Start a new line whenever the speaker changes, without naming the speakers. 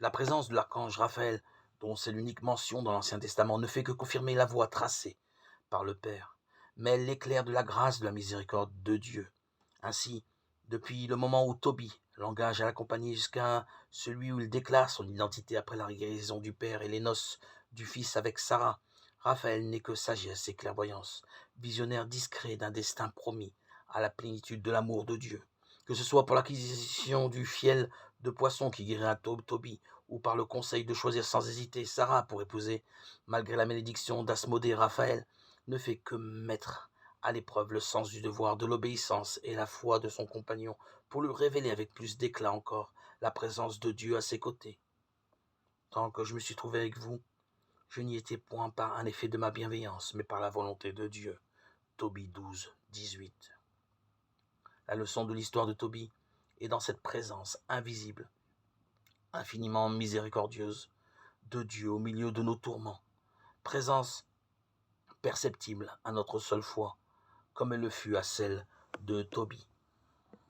La présence de l'archange Raphaël, dont c'est l'unique mention dans l'Ancien Testament, ne fait que confirmer la voie tracée par le Père, mais elle l'éclaire de la grâce de la miséricorde de Dieu. Ainsi, depuis le moment où Tobie l'engage à l'accompagner jusqu'à celui où il déclare son identité après la guérison du Père et les noces du Fils avec Sarah, Raphaël n'est que sagesse et clairvoyance, visionnaire discret d'un destin promis à la plénitude de l'amour de Dieu. Que ce soit pour l'acquisition du fiel de poisson qui guérira Tobie, ou par le conseil de choisir sans hésiter Sarah pour épouser, malgré la malédiction d'Asmodée, Raphaël ne fait que mettre à l'épreuve le sens du devoir, de l'obéissance et la foi de son compagnon, pour lui révéler avec plus d'éclat encore la présence de Dieu à ses côtés. Tant que je me suis trouvé avec vous, je n'y étais point par un effet de ma bienveillance, mais par la volonté de Dieu. Tobie 12, 18. La leçon de l'histoire de Tobie est dans cette présence invisible, infiniment miséricordieuse, de Dieu au milieu de nos tourments. Présence perceptible à notre seule foi, comme elle le fut à celle de Tobie.